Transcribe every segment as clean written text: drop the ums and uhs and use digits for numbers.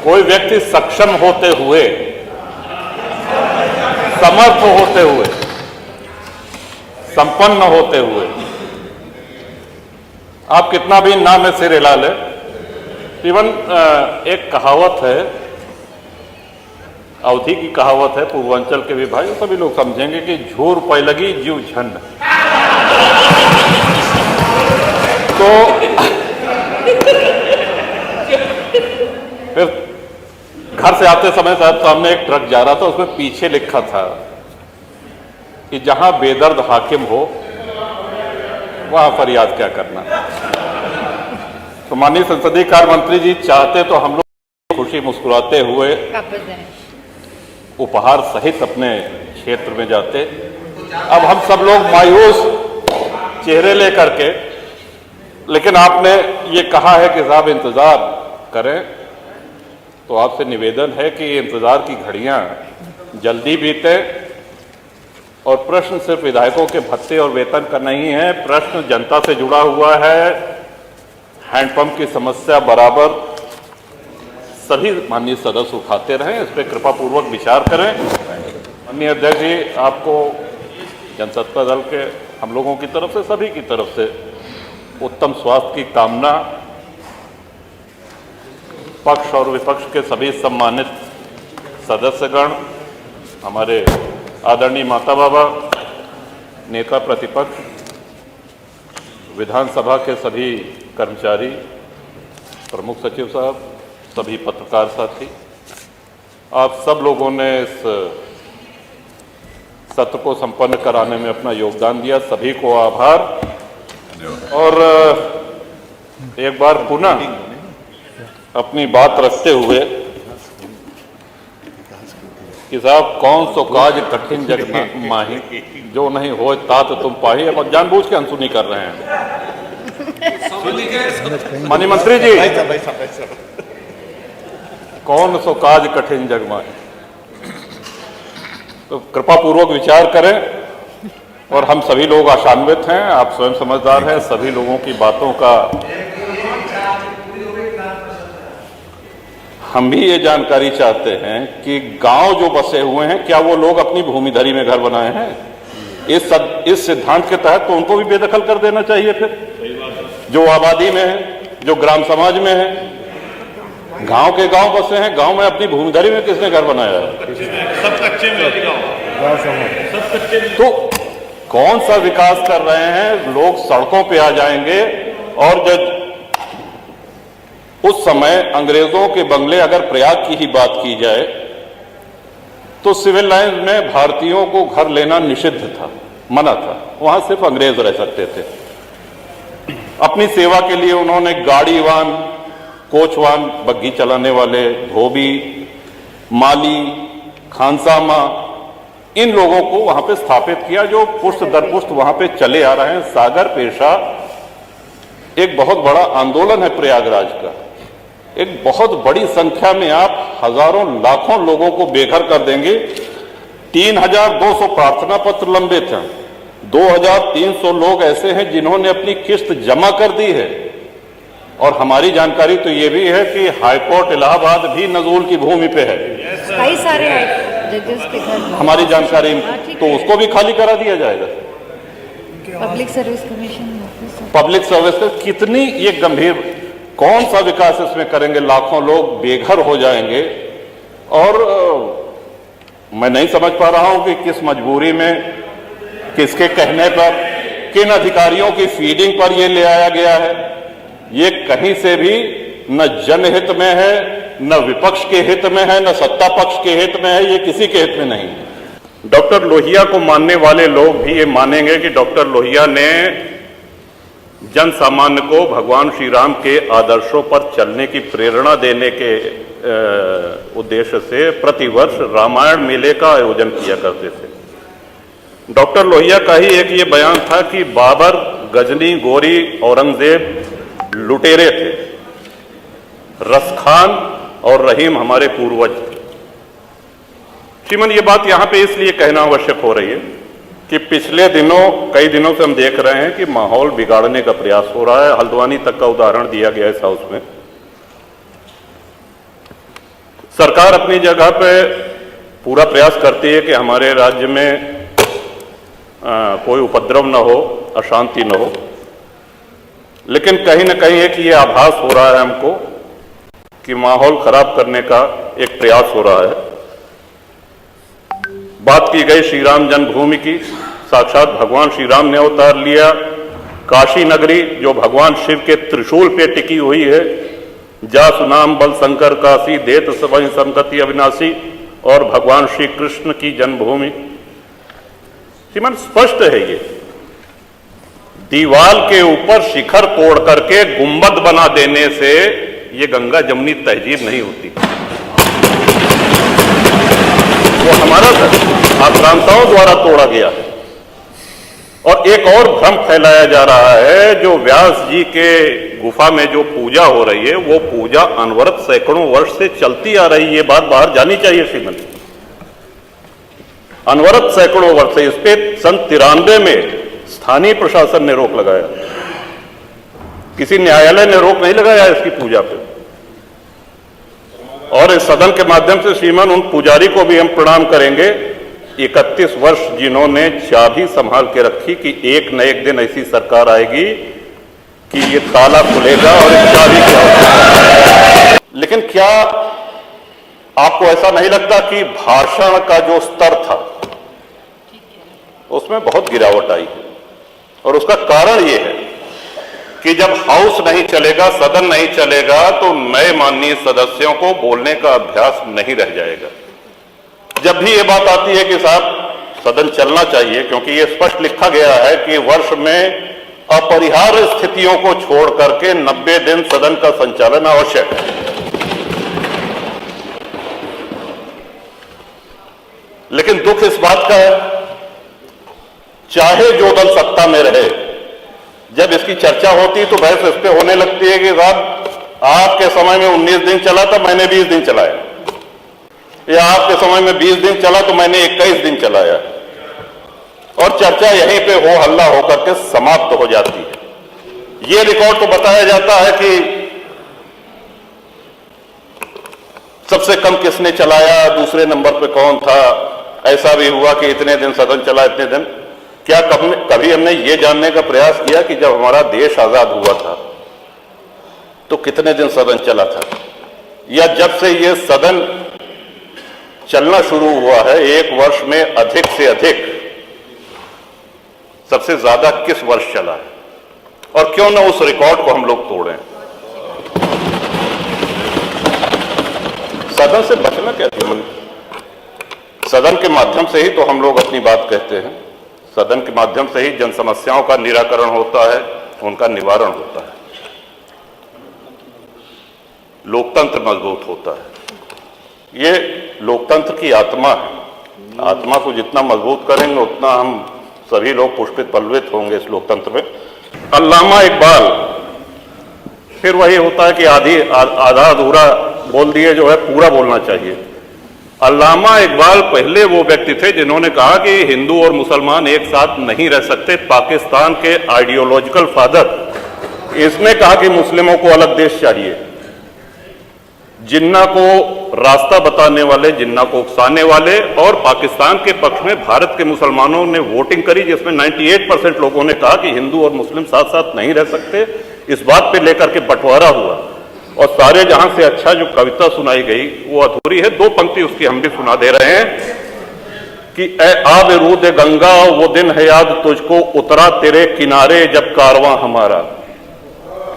कोई व्यक्ति सक्षम होते हुए, समर्थ होते हुए, संपन्न होते हुए आप कितना भी नाम में सिर हिला ले, इवन एक कहावत है, अवधि की कहावत है, पूर्वांचल के भी भाई सभी लोग समझेंगे कि झूर पै लगी जीव झंड। तो फिर घर से आते समय साहब सामने एक ट्रक जा रहा था, उसमें पीछे लिखा था कि जहां बेदर्द हाकिम हो वहां फरियाद क्या करना। तो माननीय संसदीय कार्य मंत्री जी चाहते तो हम लोग खुशी मुस्कुराते हुए उपहार सहित अपने क्षेत्र में जाते। अब हम सब लोग मायूस चेहरे लेकर के, लेकिन आपने ये कहा है कि साहब इंतजार करें, तो आपसे निवेदन है कि इंतजार की घड़ियां जल्दी बीते। और प्रश्न सिर्फ विधायकों के भत्ते और वेतन का नहीं है, प्रश्न जनता से जुड़ा हुआ है। हैंडपंप की समस्या बराबर सभी माननीय सदस्य उठाते रहें, इस पर कृपा पूर्वक विचार करें। माननीय अध्यक्ष जी, आपको जनसत्ता दल के हम लोगों की तरफ से, सभी की तरफ से उत्तम स्वास्थ्य की कामना। पक्ष और विपक्ष के सभी सम्मानित सदस्यगण, हमारे आदरणीय माता बाबा, नेता प्रतिपक्ष, विधानसभा के सभी कर्मचारी, प्रमुख सचिव साहब, सभी पत्रकार साथी, आप सब लोगों ने इस सत्र को संपन्न कराने में अपना योगदान दिया, सभी को आभार। और एक बार पुनः अपनी बात रखते हुए कि साहब कौन सो काज कठिन जग माही, जो नहीं हो तात तुम पाही। अब जानबूझ के अनसुनी कर रहे हैं माननीय मंत्री जी, कौन सो काज कठिन जग माही। तो कृपा पूर्वक विचार करें। और हम सभी लोग आशान्वित हैं, आप स्वयं समझदार हैं, सभी लोगों की बातों का हम भी ये जानकारी चाहते हैं कि गांव जो बसे हुए हैं, क्या वो लोग अपनी भूमिधरी में घर बनाए हैं? इस सिद्धांत के तहत तो उनको भी बेदखल कर देना चाहिए। फिर जो आबादी में है, जो ग्राम समाज में है, गांव के गांव बसे हैं, गांव में अपनी भूमिधरी में किसने घर बनाया है? सब कच्चे में सब कच्चे में। तो कौन सा विकास कर रहे हैं? लोग सड़कों पे आ जाएंगे। और जब उस समय अंग्रेजों के बंगले, अगर प्रयाग की ही बात की जाए, तो सिविल लाइन में भारतीयों को घर लेना निषिद्ध था, मना था, वहां सिर्फ अंग्रेज रह सकते थे। अपनी सेवा के लिए उन्होंने गाड़ीवान, कोचवान, बग्घी चलाने वाले, धोबी, माली, खानसामा, इन लोगों को वहां पे स्थापित किया, जो पुष्ट दर पुष्ट वहां पे चले आ रहे हैं। सागर पेशा एक बहुत बड़ा आंदोलन है प्रयागराज का। एक बहुत बड़ी संख्या में आप हजारों लाखों लोगों को बेघर कर देंगे। 3200 प्रार्थना पत्र लंबित हैं, 2300 लोग ऐसे हैं जिन्होंने अपनी किस्त जमा कर दी है। और हमारी जानकारी तो ये भी है कि हाईकोर्ट इलाहाबाद भी नजूल की भूमि पे है, कई सारे जजेस के घर, हमारी जानकारी। तो उसको भी खाली करा दिया जाएगा। Public service commission, public service का कितनी ये गंभीर, कौन सा विकास इसमें करेंगे? लाखों लोग बेघर हो जाएंगे। और मैं नहीं समझ पा रहा हूं कि किस मजबूरी में, किसके कहने पर, किन अधिकारियों की फीडिंग पर यह ले आया गया है। ये कहीं से भी न जनहित में है, न विपक्ष के हित में है, न सत्ता पक्ष के हित में है, ये किसी के हित में नहीं है। डॉक्टर लोहिया को मानने वाले लोग भी ये मानेंगे कि डॉक्टर लोहिया ने जन सामान्य को भगवान श्री राम के आदर्शों पर चलने की प्रेरणा देने के उद्देश्य से प्रतिवर्ष रामायण मेले का आयोजन किया करते थे। डॉक्टर लोहिया का ही एक ये बयान था कि बाबर, गजनी, गोरी, औरंगजेब लुटेरे थे, रसखान और रहीम हमारे पूर्वज थे। श्रीमान, ये बात यहां पे इसलिए कहना आवश्यक हो रही है कि पिछले दिनों, कई दिनों से हम देख रहे हैं कि माहौल बिगाड़ने का प्रयास हो रहा है। हल्द्वानी तक का उदाहरण दिया गया इस हाउस में। सरकार अपनी जगह पे पूरा प्रयास करती है कि हमारे राज्य में कोई उपद्रव न हो, अशांति न हो, लेकिन कहीं न कहीं एक ये आभास हो रहा है हमको कि माहौल खराब करने का एक प्रयास हो रहा है। बात की गई श्री राम जन्मभूमि की, साक्षात भगवान श्री राम ने अवतार लिया। काशी नगरी जो भगवान शिव के त्रिशूल पे टिकी हुई है, जा सुनाम बल शंकर काशी, देत सबहि संकति अविनाशी, और भगवान श्री कृष्ण की जन्मभूमि। श्रीमान स्पष्ट है ये, दीवाल के ऊपर शिखर तोड़ करके गुंबद बना देने से ये गंगा जमुनी तहजीब नहीं होती। वो हमारा आक्रांताओं द्वारा तोड़ा गया है। और एक और भ्रम फैलाया जा रहा है, जो व्यास जी के गुफा में जो पूजा हो रही है, वो पूजा अनवरत सैकड़ों वर्ष से चलती आ रही है। ये बात बाहर जानी चाहिए श्रीमती। अनवरत सैकड़ों वर्ष से, इस पे सन 93 में स्थानीय प्रशासन ने रोक लगाया, किसी न्यायालय ने रोक नहीं लगाया इसकी पूजा पे। और इस सदन के माध्यम से श्रीमान उन पुजारी को भी हम प्रणाम करेंगे, 31 वर्ष जिन्होंने चाबी संभाल के रखी कि एक न एक दिन ऐसी सरकार आएगी कि ये ताला खुलेगा और इस चाबी क्या। लेकिन क्या आपको ऐसा नहीं लगता कि भाषण का जो स्तर था उसमें बहुत गिरावट आई है? और उसका कारण यह है कि जब हाउस नहीं चलेगा, सदन नहीं चलेगा, तो नए माननीय सदस्यों को बोलने का अभ्यास नहीं रह जाएगा। जब भी ये बात आती है कि साहब सदन चलना चाहिए, क्योंकि ये स्पष्ट लिखा गया है कि वर्ष में अपरिहार्य स्थितियों को छोड़ करके 90 दिन सदन का संचालन आवश्यक है। लेकिन दुख इस बात का है, चाहे जो दल सत्ता में रहे, जब इसकी चर्चा होती तो बहस इस पे होने लगती है कि साहब आपके समय में 19 दिन चला था, मैंने 20 दिन चलाया, या आपके समय में 20 दिन चला तो मैंने 21 दिन चलाया, और चर्चा यहीं पे हो हल्ला होकर के समाप्त हो जाती है। ये रिकॉर्ड तो बताया जाता है कि सबसे कम किसने चलाया, दूसरे नंबर पे कौन था, ऐसा भी हुआ कि इतने दिन सदन चला, इतने दिन। क्या कभी हमने ये जानने का प्रयास किया कि जब हमारा देश आजाद हुआ था तो कितने दिन सदन चला था, या जब से ये सदन चलना शुरू हुआ है एक वर्ष में अधिक से अधिक सबसे ज्यादा किस वर्ष चला है, और क्यों ना उस रिकॉर्ड को हम लोग तोड़ें। सदन से बचना क्या थी? सदन के माध्यम से ही तो हम लोग अपनी बात कहते हैं, सदन के माध्यम से ही जन समस्याओं का निराकरण होता है, उनका निवारण होता है, लोकतंत्र मजबूत होता है। ये लोकतंत्र की आत्मा है। आत्मा को जितना मजबूत करेंगे उतना हम सभी लोग पुष्पित पल्लवित होंगे इस लोकतंत्र में। अल्लामा इकबाल, फिर वही होता है कि आधा अधूरा बोल दिए जो है पूरा बोलना चाहिए। अल्लामा इकबाल पहले वो व्यक्ति थे जिन्होंने कहा कि हिंदू और मुसलमान एक साथ नहीं रह सकते। पाकिस्तान के आइडियोलॉजिकल फादर, इसने कहा कि मुस्लिमों को अलग देश चाहिए। जिन्ना को रास्ता बताने वाले, जिन्ना को उकसाने वाले, और पाकिस्तान के पक्ष में भारत के मुसलमानों ने वोटिंग करी जिसमें 98% लोगों ने कहा कि हिंदू और मुस्लिम साथ साथ नहीं रह सकते। इस बात पे लेकर के बंटवारा हुआ, और सारे जहां से अच्छा जो कविता सुनाई गई वो अधूरी है। 2 पंक्ति उसकी हम भी सुना दे रहे हैं कि ए आब रूद गंगा, वो दिन है याद तुझको, उतरा तेरे किनारे जब कारवां हमारा।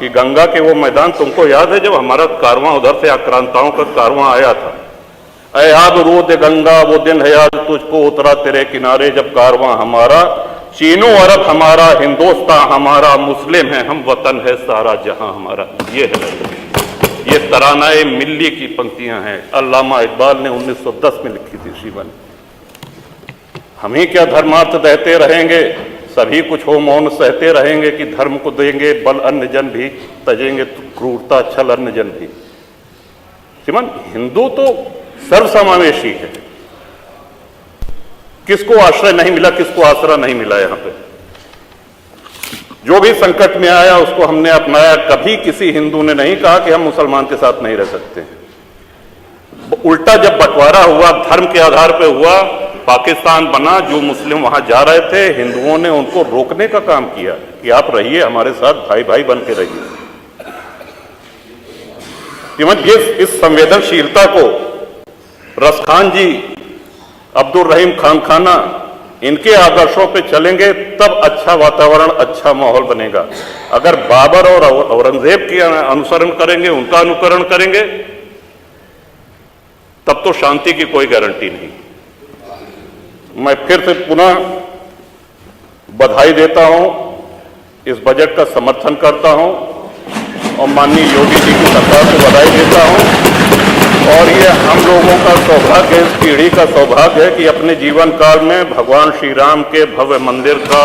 कि गंगा के वो मैदान तुमको याद है जब हमारा कारवां उधर से आक्रांताओं का कारवां आया था। ए आब रूद गंगा, वो दिन है याद तुझको, उतरा तेरे किनारे जब कारवां हमारा। चीनो अरब हमारा, हिंदुस्तान हमारा, मुस्लिम है हम, वतन है सारा जहां हमारा। ये है, ये तरानाए मिल्ली की पंक्तियां हैं, अल्लामा इकबाल ने 1910 में लिखी थी श्रीमान। हम ही क्या धर्मार्थ देते रहेंगे, सभी कुछ हो मौन सहते रहेंगे, कि धर्म को देंगे बल अन्य जन भी, तजेंगे तो क्रूरता छल अन्य जन भी। श्रीमान, हिंदू तो सर्वसमावेशी है। किसको आश्रय नहीं मिला, किसको आसरा नहीं मिला? यहां पे जो भी संकट में आया उसको हमने अपनाया। कभी किसी हिंदू ने नहीं कहा कि हम मुसलमान के साथ नहीं रह सकते हैं। उल्टा जब बंटवारा हुआ, धर्म के आधार पर हुआ, पाकिस्तान बना, जो मुस्लिम वहां जा रहे थे, हिंदुओं ने उनको रोकने का काम किया कि आप रहिए हमारे साथ, भाई भाई बन के रहिए। ये इस संवेदनशीलता को रसखान जी, अब्दुल रहीम खान खाना, इनके आदर्शों पे चलेंगे तब अच्छा वातावरण, अच्छा माहौल बनेगा। अगर बाबर और औरंगजेब की अनुसरण करेंगे, उनका अनुकरण करेंगे, तब तो शांति की कोई गारंटी नहीं। मैं फिर से पुनः बधाई देता हूं, इस बजट का समर्थन करता हूं और माननीय योगी जी की सरकार को बधाई देता हूं। और ये हम लोगों का सौभाग्य, इस पीढ़ी का सौभाग्य है कि अपने जीवन काल में भगवान श्री राम के भव्य मंदिर का